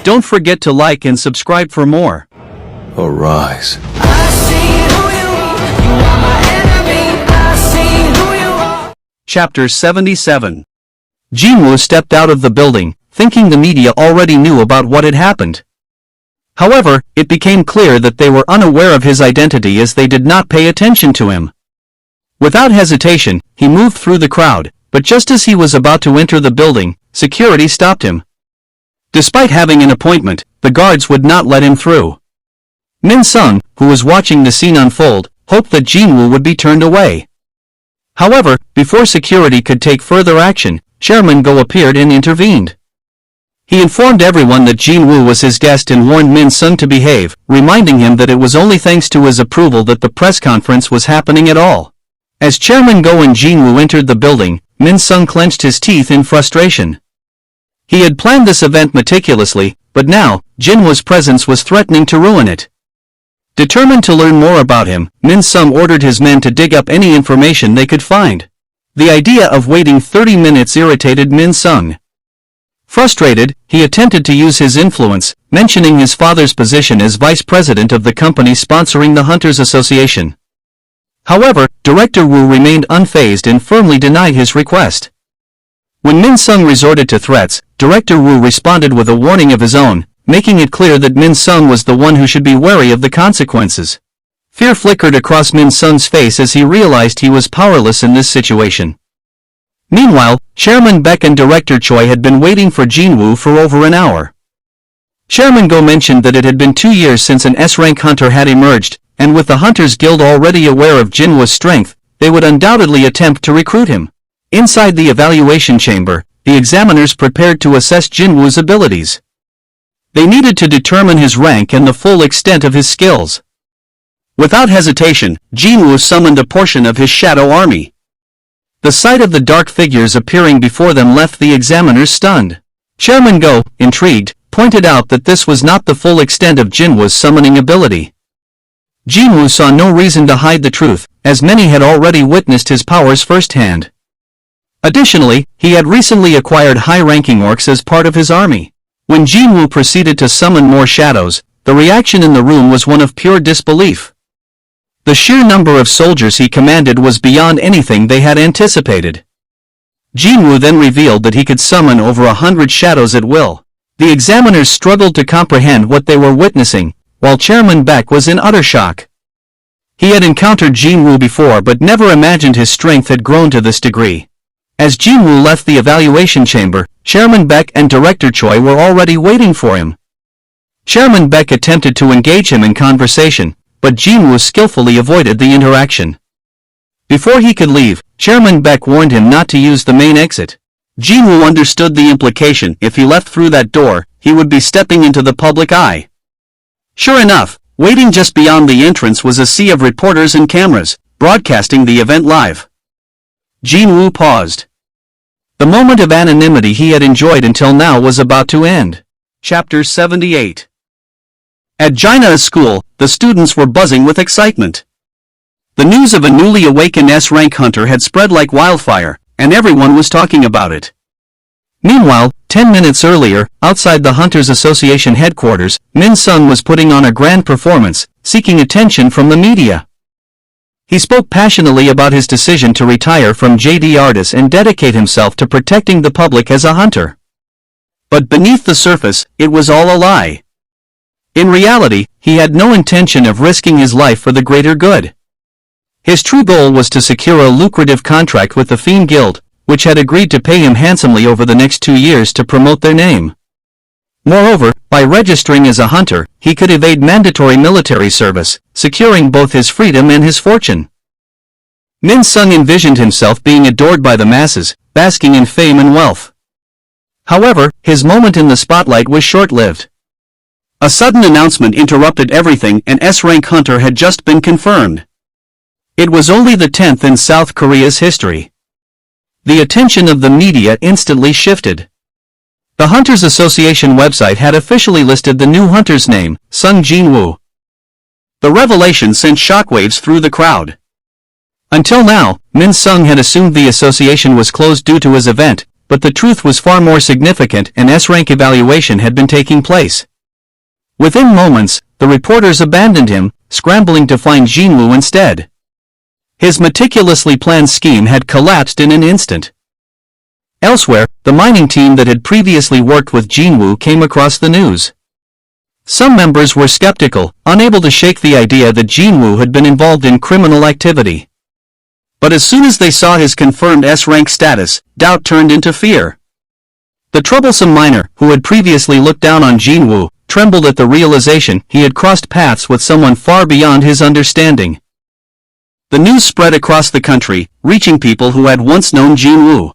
Don't forget to like and subscribe for more. Arise. Chapter 77. Jinwoo stepped out of the building, thinking the media already knew about what had happened. However, it became clear that they were unaware of his identity as they did not pay attention to him. Without hesitation, he moved through the crowd, but just as he was about to enter the building, security stopped him. Despite having an appointment, the guards would not let him through. Min Sung, who was watching the scene unfold, hoped that Jinwoo would be turned away. However, before security could take further action, Chairman Go appeared and intervened. He informed everyone that Jinwoo was his guest and warned Min Sung to behave, reminding him that it was only thanks to his approval that the press conference was happening at all. As Chairman Go and Jinwoo entered the building, Min Sung clenched his teeth in frustration. He had planned this event meticulously, but now, Jinwoo's presence was threatening to ruin it. Determined to learn more about him, Min Sung ordered his men to dig up any information they could find. The idea of waiting 30 minutes irritated Min Sung. Frustrated, he attempted to use his influence, mentioning his father's position as vice president of the company sponsoring the Hunters Association. However, Director Wu remained unfazed and firmly denied his request. When Min Sung resorted to threats, Director Wu responded with a warning of his own, making it clear that Min Sung was the one who should be wary of the consequences. Fear flickered across Min Sung's face as he realized he was powerless in this situation. Meanwhile, Chairman Baek and Director Choi had been waiting for Jinwoo for over an hour. Chairman Go mentioned that it had been 2 years since an S-rank hunter had emerged, and with the Hunters Guild already aware of Jinwoo's strength, they would undoubtedly attempt to recruit him. Inside the evaluation chamber, the examiners prepared to assess Jinwoo's abilities. They needed to determine his rank and the full extent of his skills. Without hesitation, Jinwoo summoned a portion of his shadow army. The sight of the dark figures appearing before them left the examiners stunned. Chairman Go, intrigued, pointed out that this was not the full extent of Jinwoo's summoning ability. Jinwoo saw no reason to hide the truth, as many had already witnessed his powers firsthand. Additionally, he had recently acquired high-ranking orcs as part of his army. When Jinwoo proceeded to summon more shadows, the reaction in the room was one of pure disbelief. The sheer number of soldiers he commanded was beyond anything they had anticipated. Jinwoo then revealed that he could summon over 100 shadows at will. The examiners struggled to comprehend what they were witnessing, while Chairman Baek was in utter shock. He had encountered Jinwoo before but never imagined his strength had grown to this degree. As Jinwoo left the evaluation chamber, Chairman Baek and Director Choi were already waiting for him. Chairman Baek attempted to engage him in conversation, but Jinwoo skillfully avoided the interaction. Before he could leave, Chairman Baek warned him not to use the main exit. Jinwoo understood the implication: if he left through that door, he would be stepping into the public eye. Sure enough, waiting just beyond the entrance was a sea of reporters and cameras, broadcasting the event live. Jinwoo paused. The moment of anonymity he had enjoyed until now was about to end. Chapter 78. At Jaina's school, the students were buzzing with excitement. The news of a newly awakened S-rank hunter had spread like wildfire, and everyone was talking about it. Meanwhile, 10 minutes earlier, outside the Hunters Association headquarters, Min Sung was putting on a grand performance, seeking attention from the media. He spoke passionately about his decision to retire from JD Artis and dedicate himself to protecting the public as a hunter. But beneath the surface, it was all a lie. In reality, he had no intention of risking his life for the greater good. His true goal was to secure a lucrative contract with the Fiend Guild, which had agreed to pay him handsomely over the next 2 years to promote their name. Moreover, by registering as a hunter, he could evade mandatory military service, securing both his freedom and his fortune. Min Sung envisioned himself being adored by the masses, basking in fame and wealth. However, his moment in the spotlight was short-lived. A sudden announcement interrupted everything: an S-rank hunter had just been confirmed. It was only the 10th in South Korea's history. The attention of the media instantly shifted. The Hunters Association website had officially listed the new hunter's name, Sung Jinwoo. The revelation sent shockwaves through the crowd. Until now, Min Sung had assumed the association was closed due to his event, but the truth was far more significant. An S-rank evaluation had been taking place. Within moments, the reporters abandoned him, scrambling to find Jinwoo instead. His meticulously planned scheme had collapsed in an instant. Elsewhere, the mining team that had previously worked with Jinwoo came across the news. Some members were skeptical, unable to shake the idea that Jinwoo had been involved in criminal activity. But as soon as they saw his confirmed S-rank status, doubt turned into fear. The troublesome miner, who had previously looked down on Jinwoo, trembled at the realization he had crossed paths with someone far beyond his understanding. The news spread across the country, reaching people who had once known Jinwoo.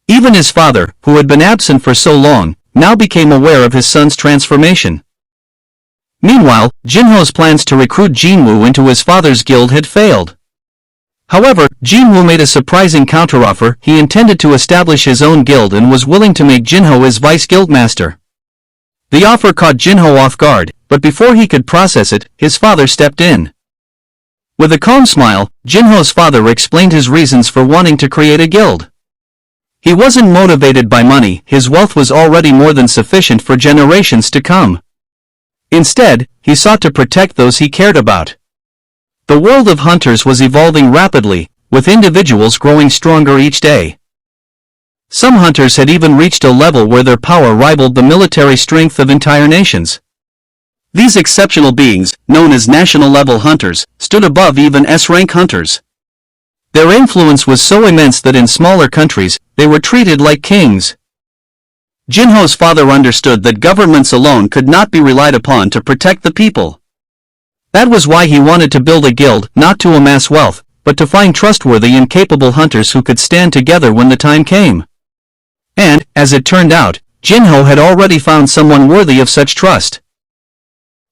Even his father, who had been absent for so long, now became aware of his son's transformation. Meanwhile, Jinho's plans to recruit Jinwoo into his father's guild had failed. However, Jinwoo made a surprising counteroffer. He intended to establish his own guild and was willing to make Jinho his vice guildmaster. The offer caught Jinho off guard, but before he could process it, his father stepped in. With a calm smile, Jinho's father explained his reasons for wanting to create a guild. He wasn't motivated by money. His wealth was already more than sufficient for generations to come. Instead, he sought to protect those he cared about. The world of hunters was evolving rapidly, with individuals growing stronger each day. Some hunters had even reached a level where their power rivaled the military strength of entire nations. These exceptional beings, known as national-level hunters, stood above even S-rank hunters. Their influence was so immense that in smaller countries, they were treated like kings. Jinho's father understood that governments alone could not be relied upon to protect the people. That was why he wanted to build a guild, not to amass wealth, but to find trustworthy and capable hunters who could stand together when the time came. And, as it turned out, Jinho had already found someone worthy of such trust.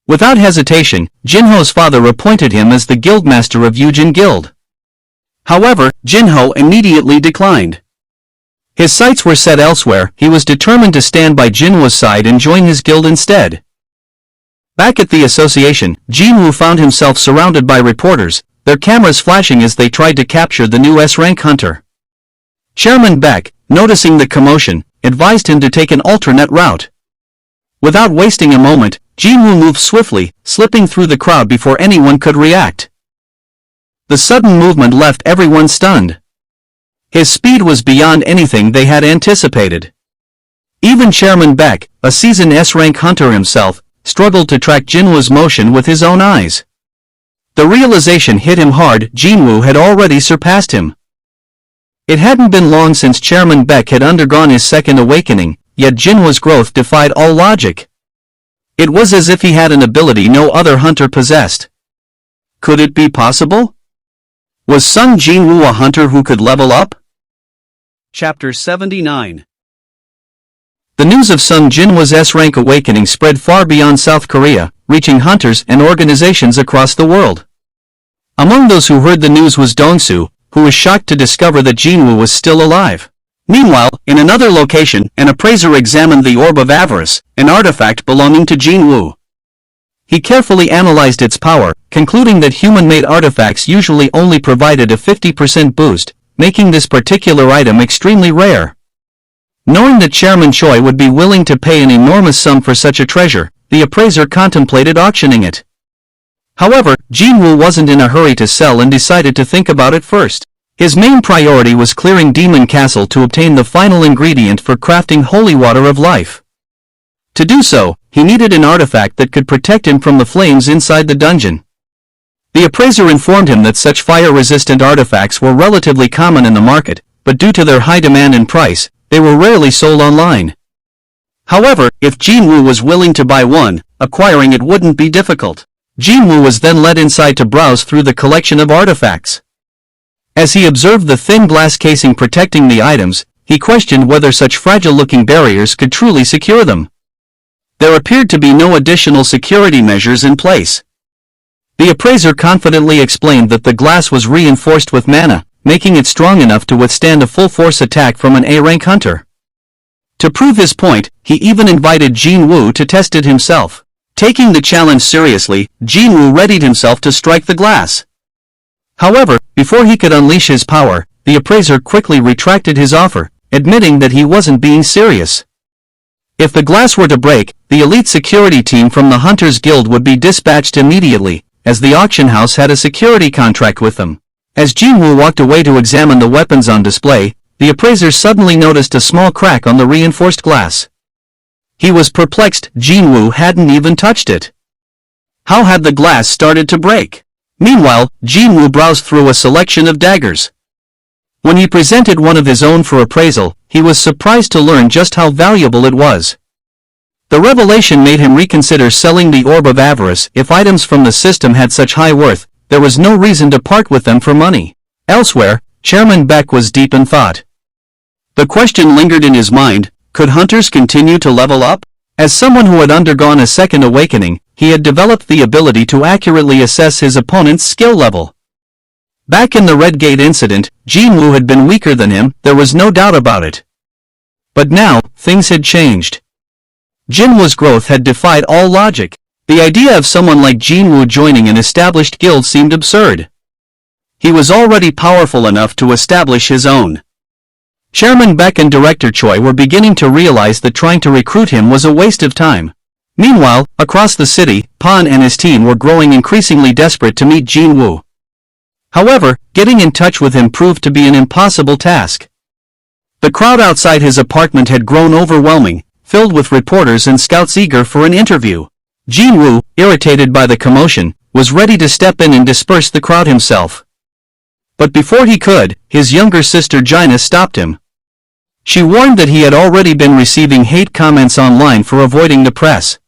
Without hesitation, Jinho's father appointed him as the guildmaster of Yujin Guild. However, Jinho immediately declined. His sights were set elsewhere. He was determined to stand by Jinwoo's side and join his guild instead. Back at the association, Jinwoo found himself surrounded by reporters, their cameras flashing as they tried to capture the new S-rank hunter. Chairman Beck, noticing the commotion, advised him to take an alternate route. Without wasting a moment, Jinwoo moved swiftly, slipping through the crowd before anyone could react. The sudden movement left everyone stunned. His speed was beyond anything they had anticipated. Even Chairman Beck, a seasoned S-rank hunter himself, struggled to track Jinwoo's motion with his own eyes. The realization hit him hard. Jinwoo had already surpassed him. It hadn't been long since Chairman Beck had undergone his second awakening, yet Jinwoo's growth defied all logic. It was as if he had an ability no other hunter possessed. Could it be possible? Was Sung Jinwoo a hunter who could level up? Chapter 79. The news of Sung Jinwoo's S-rank awakening spread far beyond South Korea, reaching hunters and organizations across the world. Among those who heard the news was Dongsu, who was shocked to discover that Jinwoo was still alive. Meanwhile, in another location, an appraiser examined the Orb of Avarice, an artifact belonging to Jinwoo. He carefully analyzed its power, concluding that human-made artifacts usually only provided a 50% boost, making this particular item extremely rare. Knowing that Chairman Choi would be willing to pay an enormous sum for such a treasure, the appraiser contemplated auctioning it. However, Jinwoo wasn't in a hurry to sell and decided to think about it first. His main priority was clearing Demon Castle to obtain the final ingredient for crafting Holy Water of Life. To do so, he needed an artifact that could protect him from the flames inside the dungeon. The appraiser informed him that such fire-resistant artifacts were relatively common in the market, but due to their high demand and price, they were rarely sold online. However, if Jinwoo was willing to buy one, acquiring it wouldn't be difficult. Jinwoo was then led inside to browse through the collection of artifacts. As he observed the thin glass casing protecting the items, he questioned whether such fragile-looking barriers could truly secure them. There appeared to be no additional security measures in place. The appraiser confidently explained that the glass was reinforced with mana, making it strong enough to withstand a full-force attack from an A-rank hunter. To prove his point, he even invited Jinwoo to test it himself. Taking the challenge seriously, Jinwoo readied himself to strike the glass. However, before he could unleash his power, the appraiser quickly retracted his offer, admitting that he wasn't being serious. If the glass were to break, the elite security team from the Hunters Guild would be dispatched immediately, as the auction house had a security contract with them. As Jinwoo walked away to examine the weapons on display, the appraiser suddenly noticed a small crack on the reinforced glass. He was perplexed. Jinwoo hadn't even touched it. How had the glass started to break? Meanwhile, Jinwoo browsed through a selection of daggers. When he presented one of his own for appraisal, he was surprised to learn just how valuable it was. The revelation made him reconsider selling the Orb of Avarice. If items from the system had such high worth, there was no reason to part with them for money. Elsewhere, Chairman Beck was deep in thought. The question lingered in his mind, could hunters continue to level up? As someone who had undergone a second awakening, he had developed the ability to accurately assess his opponent's skill level. Back in the Red Gate incident, Jinwoo had been weaker than him, there was no doubt about it. But now, things had changed. Jinwoo's growth had defied all logic. The idea of someone like Jinwoo joining an established guild seemed absurd. He was already powerful enough to establish his own. Chairman Beck and Director Choi were beginning to realize that trying to recruit him was a waste of time. Meanwhile, across the city, Pan and his team were growing increasingly desperate to meet Jinwoo. However, getting in touch with him proved to be an impossible task. The crowd outside his apartment had grown overwhelming, filled with reporters and scouts eager for an interview. Jinwoo, irritated by the commotion, was ready to step in and disperse the crowd himself. But before he could, his younger sister Gina stopped him. She warned that he had already been receiving hate comments online for avoiding the press.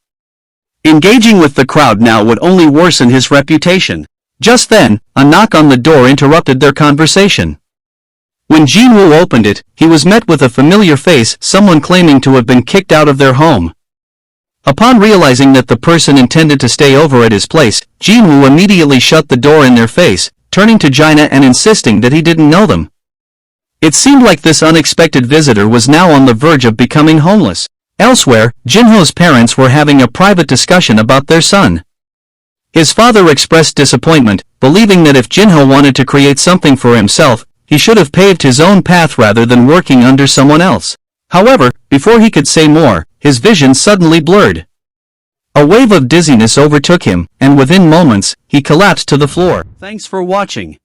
Engaging with the crowd now would only worsen his reputation. Just then, a knock on the door interrupted their conversation. When Jinwoo opened it, he was met with a familiar face, someone claiming to have been kicked out of their home. Upon realizing that the person intended to stay over at his place, Jinwoo immediately shut the door in their face, turning to Gina and insisting that he didn't know them. It seemed like this unexpected visitor was now on the verge of becoming homeless. Elsewhere, Jinho's parents were having a private discussion about their son. His father expressed disappointment, believing that if Jinho wanted to create something for himself, he should have paved his own path rather than working under someone else. However, before he could say more, his vision suddenly blurred. A wave of dizziness overtook him, and within moments, he collapsed to the floor. Thanks for watching.